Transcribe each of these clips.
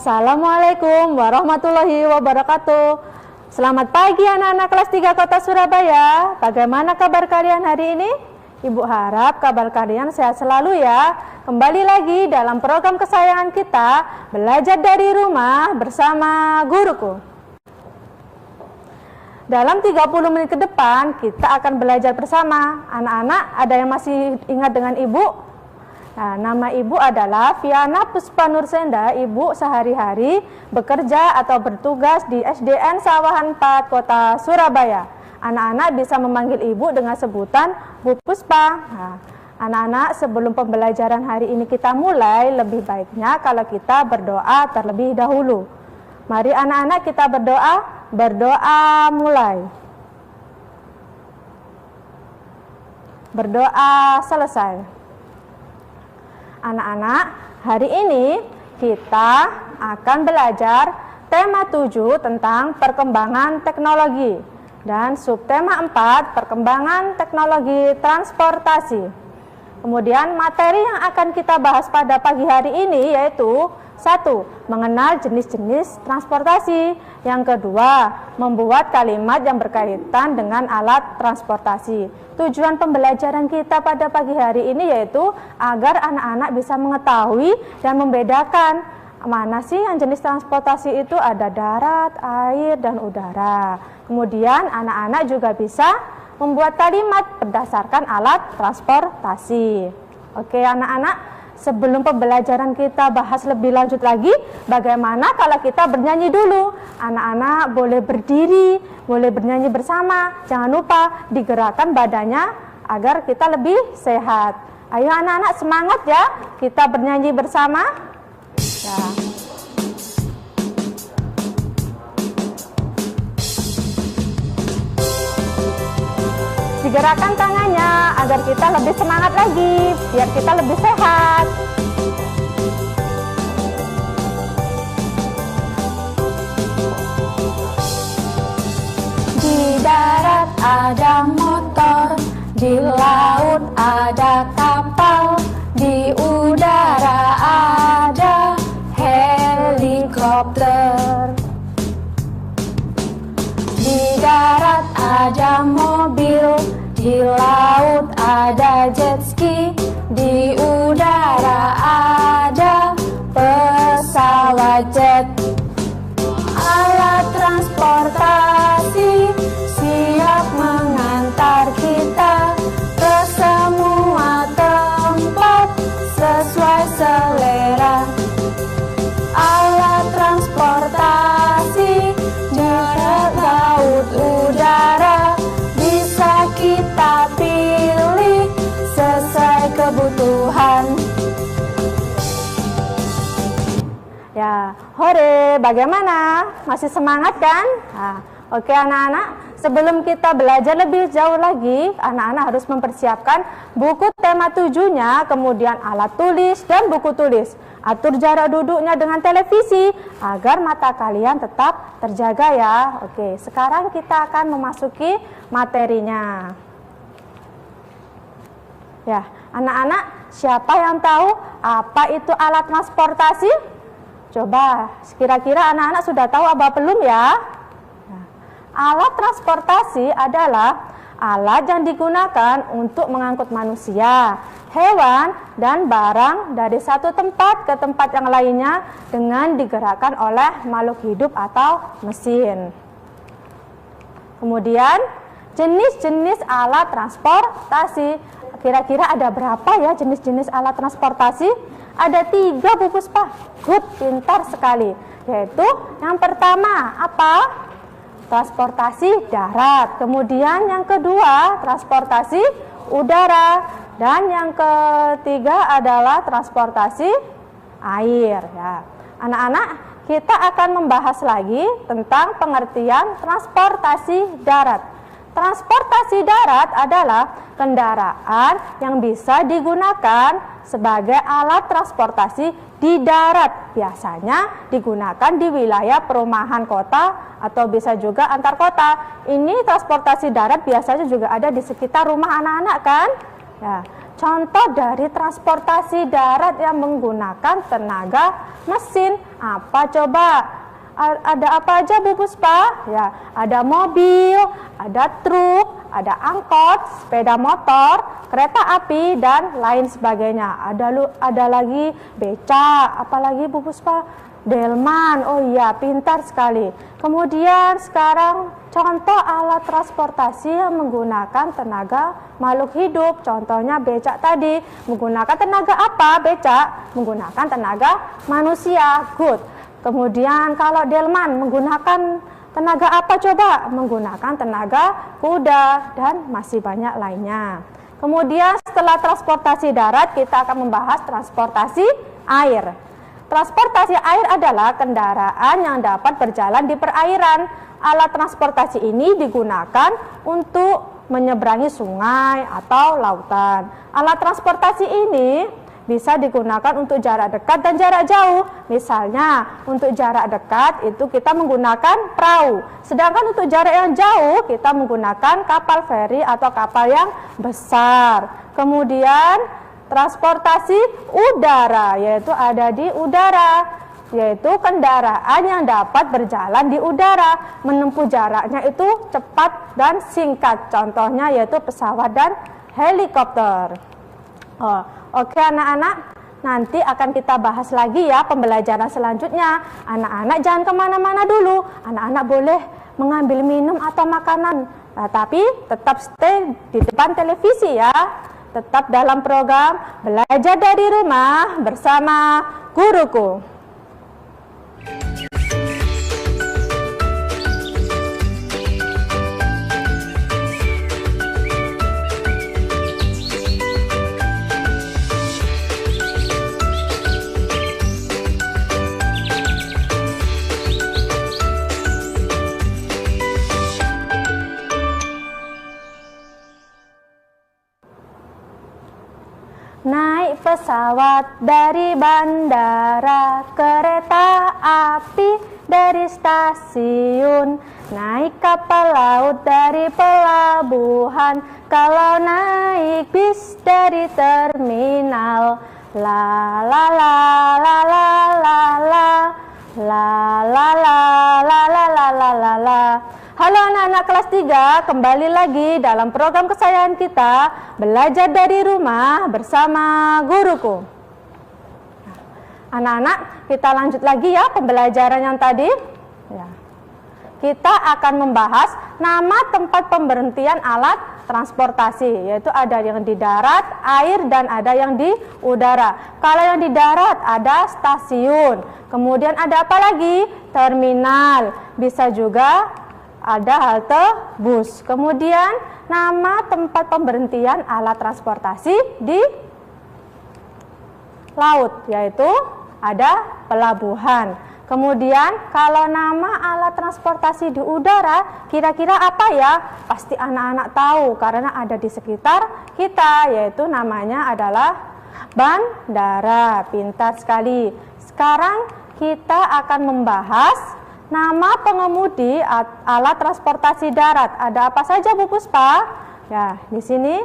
Assalamualaikum warahmatullahi wabarakatuh. Selamat pagi anak-anak kelas 3 Kota Surabaya. Bagaimana kabar kalian hari ini? Ibu harap kabar kalian sehat selalu ya. Kembali lagi dalam program kesayangan kita, Belajar dari Rumah bersama Guruku. Dalam 30 menit ke depan, kita akan belajar bersama. Anak-anak, ada yang masih ingat dengan Ibu? Nah, nama Ibu adalah Viana Puspa Nursenda. Ibu sehari-hari bekerja atau bertugas di SDN Sawahan 4 Kota Surabaya. Anak-anak bisa memanggil Ibu dengan sebutan Bu Puspa. Nah, anak-anak, sebelum pembelajaran hari ini kita mulai, lebih baiknya kalau kita berdoa terlebih dahulu. Mari anak-anak kita berdoa. Berdoa mulai. Berdoa selesai. Anak-anak, hari ini kita akan belajar tema 7 tentang perkembangan teknologi dan subtema 4 perkembangan teknologi transportasi. Kemudian materi yang akan kita bahas pada pagi hari ini yaitu 1. Mengenal jenis-jenis transportasi. Yang kedua, membuat kalimat yang berkaitan dengan alat transportasi. Tujuan pembelajaran kita pada pagi hari ini yaitu agar anak-anak bisa mengetahui dan membedakan mana sih yang jenis transportasi itu, ada darat, air, dan udara. Kemudian anak-anak juga bisa membuat kalimat berdasarkan alat transportasi. Oke anak-anak, sebelum pembelajaran kita bahas lebih lanjut lagi, bagaimana kalau kita bernyanyi dulu? Anak-anak boleh berdiri, boleh bernyanyi bersama. Jangan lupa digerakkan badannya agar kita lebih sehat. Ayo anak-anak semangat ya, kita bernyanyi bersama. Ya. Digerakkan tangannya agar kita lebih semangat lagi, biar kita lebih sehat. Di darat ada motor, di laut ada kapal, di udara ada helikopter. Di darat ada mobil, di laut ada jet ski, di udara ada pesawat jet. Alat transportasi siap mengantar kita ke semua tempat sesuai selera. Alat transportasi darat, laut, udara bisa kita pilih sesuai kebutuhan. Ya, hore, bagaimana? Masih semangat kan? Nah, oke anak-anak, sebelum kita belajar lebih jauh lagi, anak-anak harus mempersiapkan buku tema 7-nya, kemudian alat tulis dan buku tulis. Atur jarak duduknya dengan televisi agar mata kalian tetap terjaga ya. Oke, sekarang kita akan memasuki materinya. Ya, anak-anak, siapa yang tahu apa itu alat transportasi? Coba, kira-kira anak-anak sudah tahu apa belum ya? Nah, alat transportasi adalah alat yang digunakan untuk mengangkut manusia, hewan, dan barang dari satu tempat ke tempat yang lainnya dengan digerakkan oleh makhluk hidup atau mesin. Kemudian, jenis-jenis alat transportasi. Kira-kira ada berapa ya jenis-jenis alat transportasi? Ada 3 Bu Puspa. Good, pintar sekali. Yaitu yang pertama, apa? Transportasi darat. Kemudian yang kedua, transportasi udara. Dan yang ketiga adalah transportasi air. Ya. Anak-anak, kita akan membahas lagi tentang pengertian transportasi darat. Transportasi darat adalah kendaraan yang bisa digunakan sebagai alat transportasi di darat. Biasanya digunakan di wilayah perumahan kota atau bisa juga antar kota. Ini transportasi darat biasanya juga ada di sekitar rumah anak-anak kan? Ya. contoh dari transportasi darat yang menggunakan tenaga mesin. Apa coba? Ada apa aja Bu Puspa? Ya, ada mobil, ada truk, ada angkot, sepeda motor, kereta api, dan lain sebagainya. Ada lagi beca, apalagi Bu Puspa? Delman. Oh iya, pintar sekali. Kemudian sekarang contoh alat transportasi yang menggunakan tenaga makhluk hidup. Contohnya becak tadi. Menggunakan tenaga apa becak? Menggunakan tenaga manusia. Good. Kemudian kalau delman menggunakan tenaga apa coba? Menggunakan tenaga kuda dan masih banyak lainnya. Kemudian setelah transportasi darat kita akan membahas transportasi air. Transportasi air adalah kendaraan yang dapat berjalan di perairan. Alat transportasi ini digunakan untuk menyeberangi sungai atau lautan. Alat transportasi ini bisa digunakan untuk jarak dekat dan jarak jauh. Misalnya untuk jarak dekat itu kita menggunakan perahu. Sedangkan untuk jarak yang jauh kita menggunakan kapal feri atau kapal yang besar. Kemudian transportasi udara, yaitu ada di udara, yaitu kendaraan yang dapat berjalan di udara, menempuh jaraknya itu cepat dan singkat. Contohnya yaitu pesawat dan helikopter. Oke anak-anak, nanti akan kita bahas lagi ya pembelajaran selanjutnya. Anak-anak jangan kemana-mana dulu. Anak-anak boleh mengambil minum atau makanan, tapi tetap stay di depan televisi ya. Tetap dalam program Belajar dari Rumah bersama Guruku. Naik pesawat dari bandara, kereta api dari stasiun, naik kapal laut dari pelabuhan, kalau naik bis dari terminal. La la la la la la la la la la la la la la la la. Halo anak-anak kelas 3, kembali lagi dalam program kesayangan kita, Belajar dari Rumah bersama Guruku. Anak-anak, kita lanjut lagi ya pembelajaran yang tadi. Ya. Kita akan membahas nama tempat pemberhentian alat transportasi, yaitu ada yang di darat, air, dan ada yang di udara. Kalau yang di darat ada stasiun, kemudian ada apa lagi? Terminal, bisa juga ada halte bus. Kemudian nama tempat pemberhentian alat transportasi di laut, yaitu ada pelabuhan. Kemudian kalau nama alat transportasi di udara, kira-kira apa ya? Pasti anak-anak tahu karena ada di sekitar kita, yaitu namanya adalah bandara. Pintar sekali. Sekarang kita akan membahas nama pengemudi alat transportasi darat. Ada apa saja Bu Puspa? Ya, di sini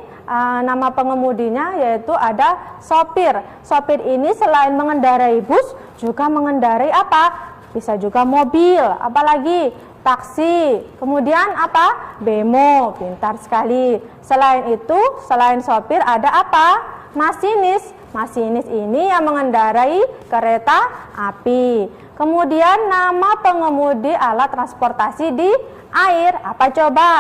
nama pengemudinya yaitu ada sopir. Sopir ini selain mengendarai bus juga mengendarai apa? Bisa juga mobil, apalagi taksi. Kemudian apa? Bemo. Pintar sekali. Selain itu, selain sopir ada apa? Masinis. Masinis ini yang mengendarai kereta api. Kemudian nama pengemudi alat transportasi di air, apa coba?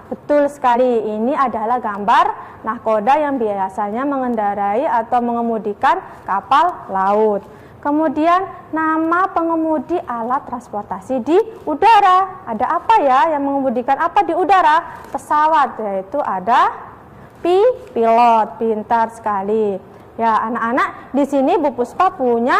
Betul sekali, ini adalah gambar nahkoda yang biasanya mengendarai atau mengemudikan kapal laut. Kemudian nama pengemudi alat transportasi di udara, ada apa ya yang mengemudikan apa di udara? Pesawat, yaitu ada pilot. Pintar sekali. Ya anak-anak, di sini Bu Puspa punya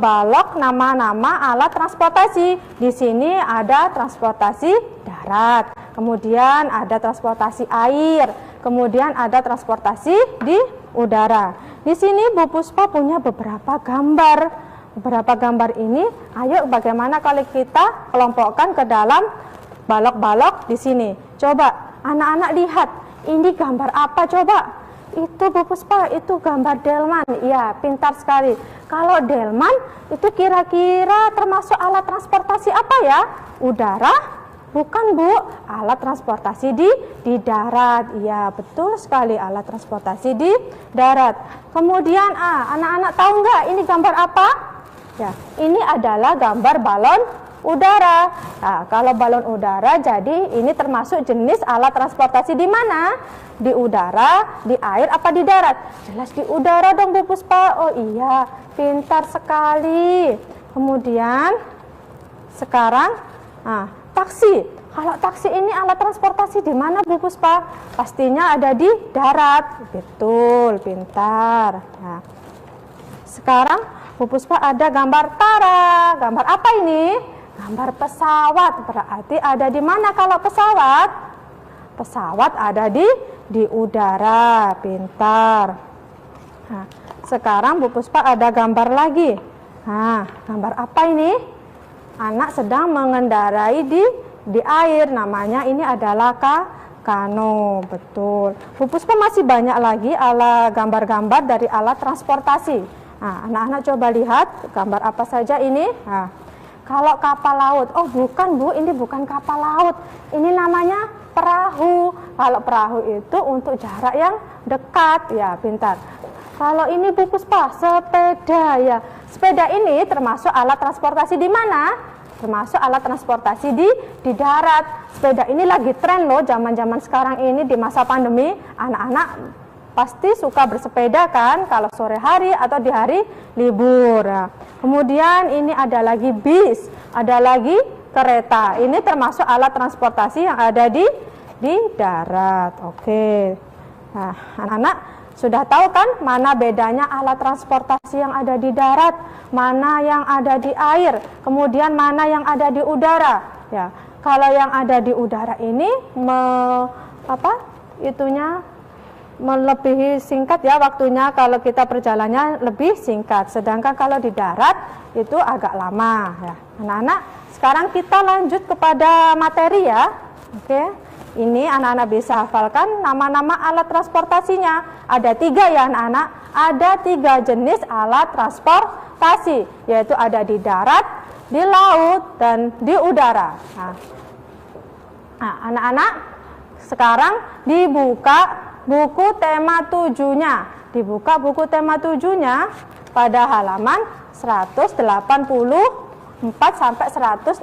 balok nama-nama alat transportasi. Di sini ada transportasi darat, kemudian ada transportasi air, kemudian ada transportasi di udara. Di sini Bu Puspa punya beberapa gambar. Beberapa gambar ini, ayo bagaimana kalau kita kelompokkan ke dalam balok-balok di sini. Coba anak-anak lihat, ini gambar apa coba? itu Bu Puspa, itu gambar delman. Iya, pintar sekali. Kalau delman itu kira-kira termasuk alat transportasi apa ya? Udara? Bukan Bu, alat transportasi di darat. Iya, betul sekali, alat transportasi di darat. Kemudian anak-anak tahu nggak ini gambar apa? Ya, ini adalah gambar balon udara. Nah, kalau balon udara jadi ini termasuk jenis alat transportasi di mana? Di udara, di air, apa di darat? Jelas di udara dong Bu Puspa. Oh iya, pintar sekali. Kemudian sekarang taksi. Kalau taksi ini alat transportasi di mana Bu Puspa? Pastinya ada di darat. Betul, pintar. Nah, sekarang Bu Puspa ada gambar tara. Gambar apa ini? Gambar pesawat. Berarti ada di mana kalau pesawat? Pesawat ada di udara. Pintar. Nah, sekarang Bu Puspa ada gambar lagi. Nah, gambar apa ini? Anak sedang mengendarai di air. Namanya ini adalah kano. Betul. Bu Puspa masih banyak lagi gambar-gambar dari alat transportasi. Nah, anak-anak coba lihat gambar apa saja ini. Nah, kalau kapal laut, oh bukan Bu, ini bukan kapal laut. Ini namanya perahu. Kalau perahu itu untuk jarak yang dekat, ya pintar. Kalau ini Bu Puspa, sepeda ya. Sepeda ini termasuk alat transportasi di mana? Termasuk alat transportasi di darat. Sepeda ini lagi tren loh zaman-zaman sekarang ini di masa pandemi. Anak-anak pasti suka bersepeda kan kalau sore hari atau di hari libur. Nah, kemudian ini ada lagi bis, ada lagi kereta. Ini termasuk alat transportasi yang ada di darat. Oke. Nah, anak-anak sudah tahu kan mana bedanya alat transportasi yang ada di darat, mana yang ada di air, kemudian mana yang ada di udara. Ya, kalau yang ada di udara ini melebihi singkat ya waktunya, kalau kita perjalannya lebih singkat. Sedangkan kalau di darat itu agak lama ya. Anak-anak, sekarang kita lanjut kepada materi ya. Oke. Ini anak-anak bisa hafalkan nama-nama alat transportasinya. Ada 3 ya anak-anak. Ada 3 jenis alat transportasi, yaitu ada di darat, di laut, dan di udara. Nah, anak-anak sekarang dibuka buku tema 7-nya. Dibuka buku tema 7-nya pada halaman 184 sampai 185.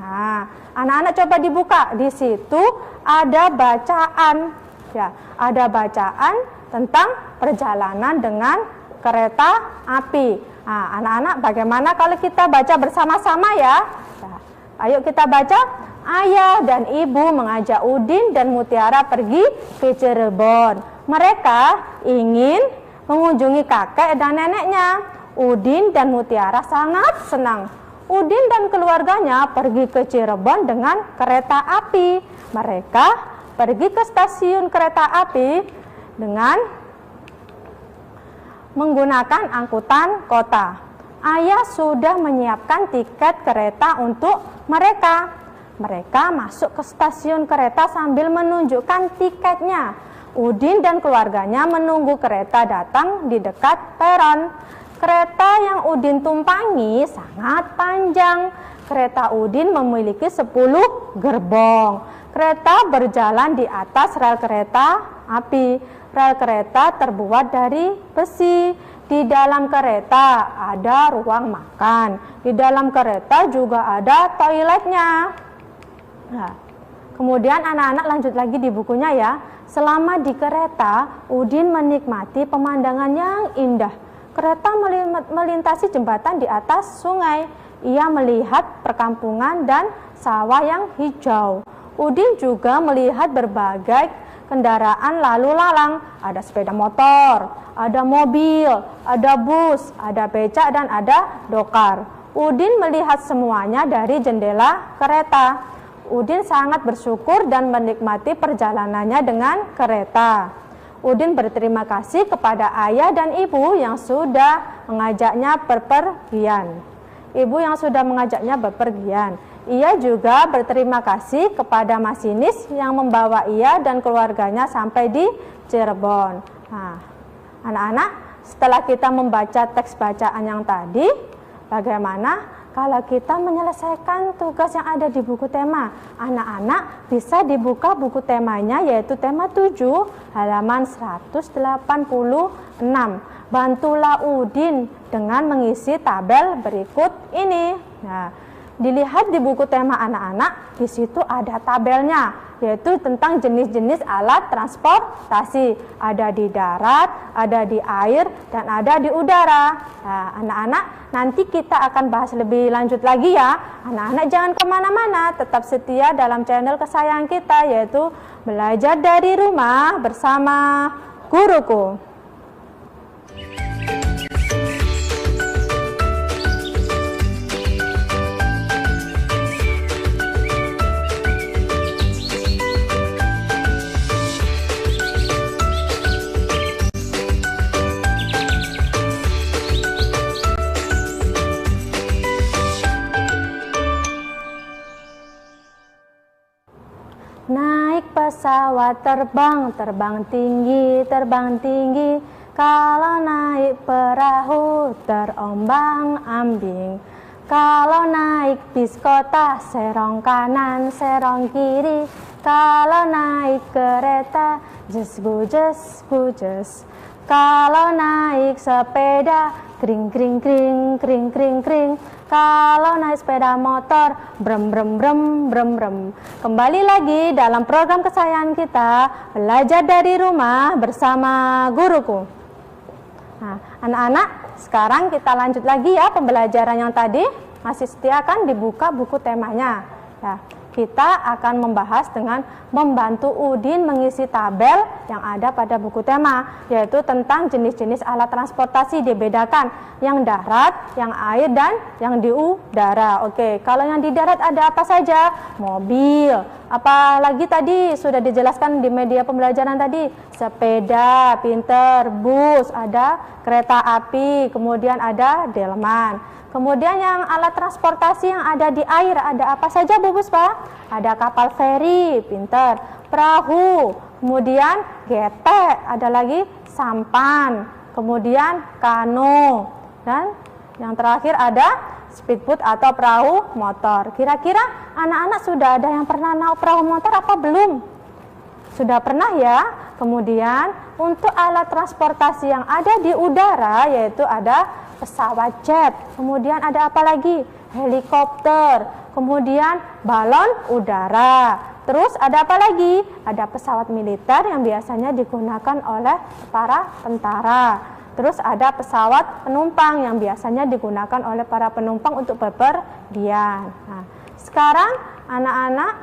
Nah, anak-anak coba dibuka. Di situ ada bacaan. Ya, ada bacaan tentang perjalanan dengan kereta api. Nah, anak-anak bagaimana kalau kita baca bersama-sama ya? Nah, ayo kita baca. Ayah dan ibu mengajak Udin dan Mutiara pergi ke Cirebon. Mereka ingin mengunjungi kakek dan neneknya. Udin dan Mutiara sangat senang. Udin dan keluarganya pergi ke Cirebon dengan kereta api. Mereka pergi ke stasiun kereta api dengan menggunakan angkutan kota. Ayah sudah menyiapkan tiket kereta untuk mereka. Mereka masuk ke stasiun kereta sambil menunjukkan tiketnya. Udin dan keluarganya menunggu kereta datang di dekat peron. Kereta yang Udin tumpangi sangat panjang. Kereta Udin memiliki 10 gerbong. Kereta berjalan di atas rel kereta api. Rel kereta terbuat dari besi. Di dalam kereta ada ruang makan. Di dalam kereta juga ada toiletnya. Nah, kemudian anak-anak lanjut lagi di bukunya ya. Selama di kereta, Udin menikmati pemandangan yang indah. Kereta melintasi jembatan di atas sungai. Ia melihat perkampungan dan sawah yang hijau. Udin juga melihat berbagai kendaraan lalu lalang. Ada sepeda motor, ada mobil, ada bus, ada becak, dan ada dokar. Udin melihat semuanya dari jendela kereta. Udin sangat bersyukur dan menikmati perjalanannya dengan kereta. Udin berterima kasih kepada ayah dan ibu yang sudah mengajaknya bepergian. Ibu yang sudah mengajaknya bepergian. Ia juga berterima kasih kepada masinis yang membawa ia dan keluarganya sampai di Cirebon. Nah, anak-anak, setelah kita membaca teks bacaan yang tadi, bagaimana kalau kita menyelesaikan tugas yang ada di buku tema? Anak-anak bisa dibuka buku temanya, yaitu tema 7 halaman 186. Bantulah Udin dengan mengisi tabel berikut ini. Nah, dilihat di buku tema anak-anak, di situ ada tabelnya, yaitu tentang jenis-jenis alat transportasi. Ada di darat, ada di air, dan ada di udara. Nah, anak-anak, nanti kita akan bahas lebih lanjut lagi ya. Anak-anak jangan kemana-mana, tetap setia dalam channel kesayangan kita, yaitu Belajar dari Rumah bersama Guruku. Naik pesawat terbang, terbang tinggi, kalau naik perahu terombang-ambing. Kalau naik bis kota, serong kanan, serong kiri. Kalau naik kereta, jes bujes. Kalau naik sepeda, kring kring kring kring kring kring. Kalau naik sepeda motor, brem brem brem brem brem. Kembali lagi dalam program kesayangan kita, Belajar dari Rumah bersama Guruku. Nah, anak-anak, sekarang kita lanjut lagi ya pembelajaran yang tadi. Masih setia kan dibuka buku temanya. Ya, kita akan membahas dengan membantu Udin mengisi tabel yang ada pada buku tema, yaitu tentang jenis-jenis alat transportasi dibedakan, yang darat, yang air, dan yang di udara. Oke, kalau yang di darat ada apa saja? Mobil, apalagi tadi sudah dijelaskan di media pembelajaran tadi, sepeda, pinter, bus, ada kereta api, kemudian ada delman. Kemudian yang alat transportasi yang ada di air ada apa saja Bu Puspa? Ada kapal feri, pinter, perahu, kemudian getek, ada lagi sampan, kemudian kano, dan yang terakhir ada speedboat atau perahu motor. Kira-kira anak-anak sudah ada yang pernah naik perahu motor apa belum? Sudah pernah ya? Kemudian untuk alat transportasi yang ada di udara yaitu ada pesawat jet, kemudian ada apa lagi? Helikopter, kemudian balon udara. Terus ada apa lagi? Ada pesawat militer yang biasanya digunakan oleh para tentara. Terus ada pesawat penumpang yang biasanya digunakan oleh para penumpang untuk bepergian. Nah, sekarang anak-anak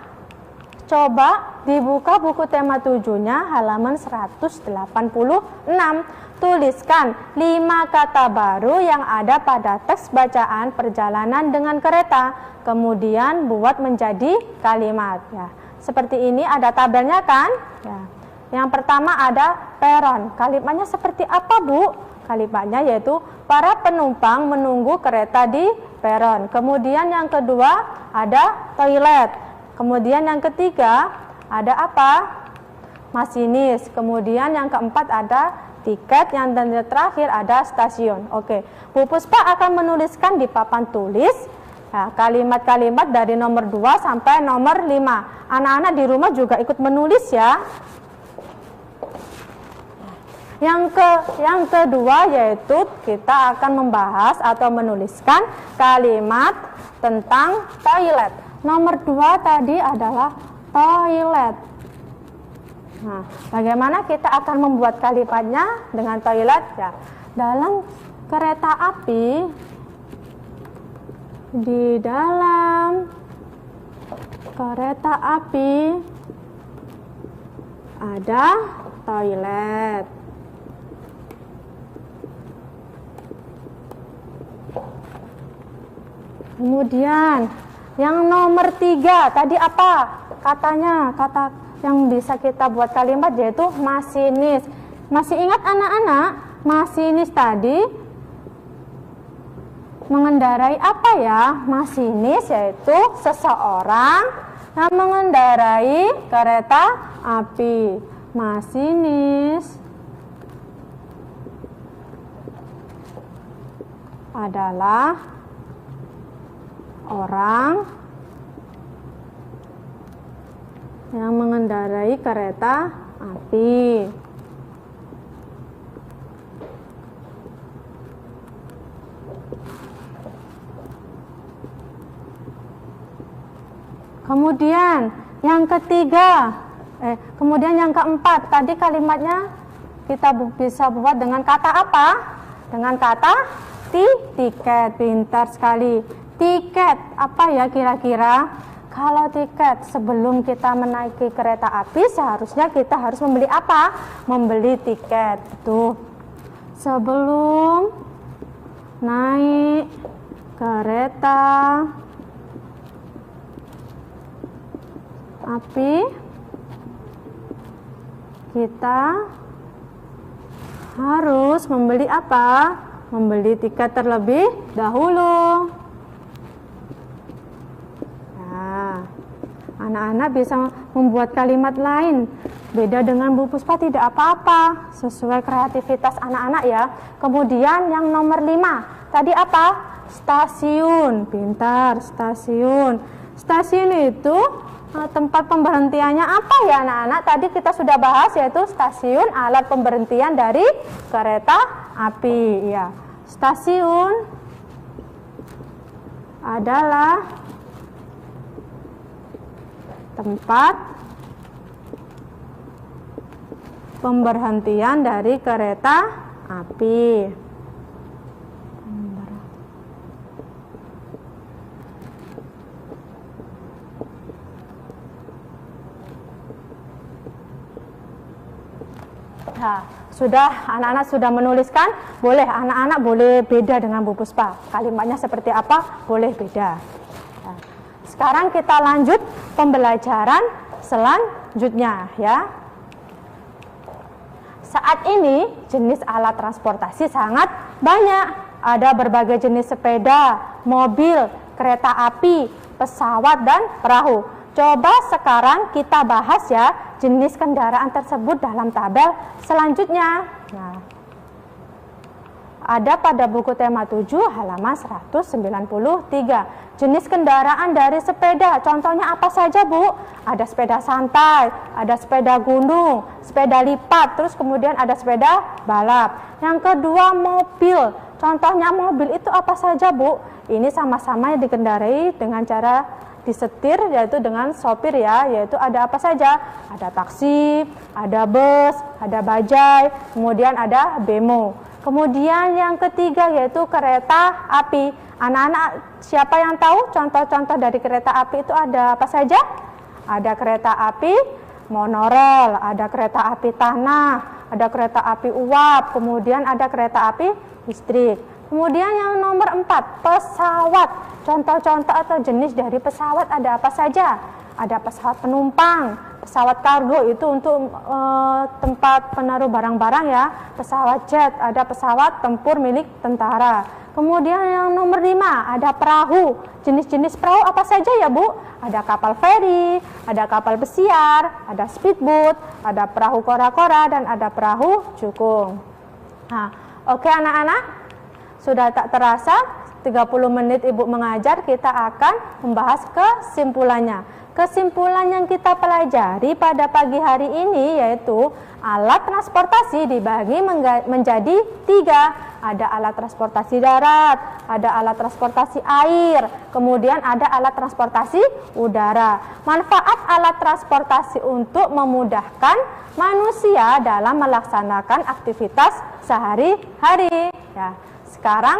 coba dibuka buku tema 7-nya halaman 186. Tuliskan 5 kata baru yang ada pada teks bacaan perjalanan dengan kereta. Kemudian buat menjadi kalimat. Ya, seperti ini ada tabelnya kan? Ya. Yang pertama ada peron. Kalimatnya seperti apa Bu? Kalimatnya yaitu para penumpang menunggu kereta di peron. Kemudian yang kedua ada toilet. Kemudian yang ketiga ada apa? Masinis. Kemudian yang keempat ada tiket, yang terakhir ada stasiun. Oke, Bu Puspa akan menuliskan di papan tulis kalimat-kalimat dari nomor 2 sampai nomor 5. Anak-anak di rumah juga ikut menulis ya. Yang kedua yaitu kita akan membahas atau menuliskan kalimat tentang toilet. Nomor 2 tadi adalah toilet. Nah, bagaimana kita akan membuat kalimatnya dengan toilet? Ya, dalam kereta api, di dalam kereta api ada toilet. Kemudian yang nomor 3 tadi apa katanya? Kata yang bisa kita buat kalimat yaitu masinis. Masih ingat anak-anak masinis tadi? mengendarai apa ya? Masinis, yaitu seseorang yang mengendarai kereta api. Masinis adalah orang yang mengendarai kereta api. Kemudian yang ketiga, kemudian yang keempat, tadi kalimatnya kita bisa buat dengan kata apa? Dengan kata tiket. Pintar sekali. Tiket, apa ya kira-kira? Kalau tiket, sebelum kita menaiki kereta api, seharusnya kita harus membeli apa? Membeli tiket. Tuh. Sebelum naik kereta api, kita harus membeli apa? Membeli tiket terlebih dahulu. Nah, anak-anak bisa membuat kalimat lain. Beda dengan Bu Puspa tidak apa-apa, sesuai kreativitas anak-anak ya. Kemudian yang nomor 5, tadi apa? Stasiun. Pintar, stasiun. Stasiun itu tempat pemberhentiannya apa ya anak-anak? Tadi kita sudah bahas, yaitu stasiun alat pemberhentian dari kereta api ya. Stasiun adalah tempat pemberhentian dari kereta api. Nah, sudah anak-anak sudah menuliskan, boleh anak-anak boleh beda dengan Bu Puspa. Kalimatnya seperti apa? Boleh beda. Nah, sekarang kita lanjut pembelajaran selanjutnya ya. Saat ini jenis alat transportasi sangat banyak. Ada berbagai jenis sepeda, mobil, kereta api, pesawat, dan perahu. Coba sekarang kita bahas ya jenis kendaraan tersebut dalam tabel selanjutnya. Nah, ada pada buku tema 7 halaman 193. Jenis kendaraan dari sepeda, contohnya apa saja Bu? Ada sepeda santai, ada sepeda gunung, sepeda lipat, terus kemudian ada sepeda balap. Yang kedua mobil, contohnya mobil itu apa saja Bu? Ini sama-sama dikendarai dengan cara disetir, yaitu dengan sopir ya, yaitu ada apa saja? Ada taksi, ada bus, ada bajai, kemudian ada bemo. Kemudian yang ketiga yaitu kereta api. Anak-anak siapa yang tahu contoh-contoh dari kereta api itu ada apa saja? Ada kereta api monorel, ada kereta api tanah, ada kereta api uap, kemudian ada kereta api listrik. Kemudian yang nomor 4, pesawat. Contoh-contoh atau jenis dari pesawat ada apa saja? Ada pesawat penumpang, pesawat kargo itu untuk tempat penaruh barang-barang ya. Pesawat jet, ada pesawat tempur milik tentara. Kemudian yang nomor 5, ada perahu. Jenis-jenis perahu apa saja ya Bu? Ada kapal feri, ada kapal pesiar, ada speedboat, ada perahu kora-kora, dan ada perahu cukung. Nah, oke anak-anak. Sudah tak terasa 30 menit Ibu mengajar, kita akan membahas kesimpulannya. Kesimpulan yang kita pelajari pada pagi hari ini yaitu alat transportasi dibagi menjadi 3. Ada alat transportasi darat, ada alat transportasi air, kemudian ada alat transportasi udara. Manfaat alat transportasi untuk memudahkan manusia dalam melaksanakan aktivitas sehari-hari ya. Sekarang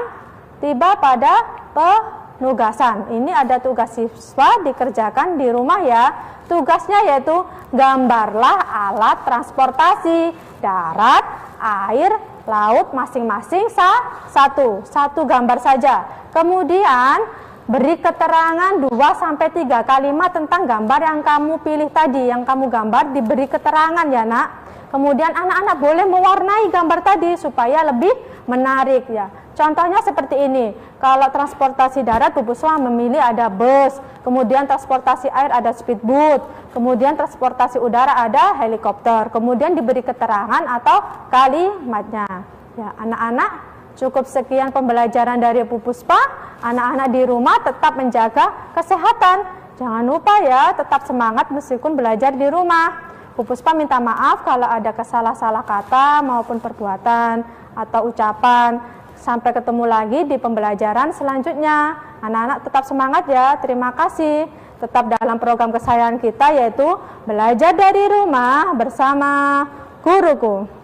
tiba pada penugasan. Ini ada tugas siswa dikerjakan di rumah ya. Tugasnya yaitu gambarlah alat transportasi darat, air, laut masing-masing satu gambar saja. Kemudian beri keterangan 2-3 kalimat tentang gambar yang kamu pilih tadi, yang kamu gambar diberi keterangan ya Nak. Kemudian anak-anak boleh mewarnai gambar tadi supaya lebih menarik ya. Contohnya seperti ini. Kalau transportasi darat, Bu Puspa memilih ada bus, kemudian transportasi air ada speedboat, kemudian transportasi udara ada helikopter, kemudian diberi keterangan atau kalimatnya. Ya, anak-anak, cukup sekian pembelajaran dari Bu Puspa. Anak-anak di rumah tetap menjaga kesehatan. Jangan lupa ya, tetap semangat meskipun belajar di rumah. Bu Puspa minta maaf kalau ada salah kata maupun perbuatan atau ucapan. Sampai ketemu lagi di pembelajaran selanjutnya. Anak-anak tetap semangat ya. Terima kasih. Tetap dalam program kesayangan kita, yaitu belajar dari rumah bersama guruku.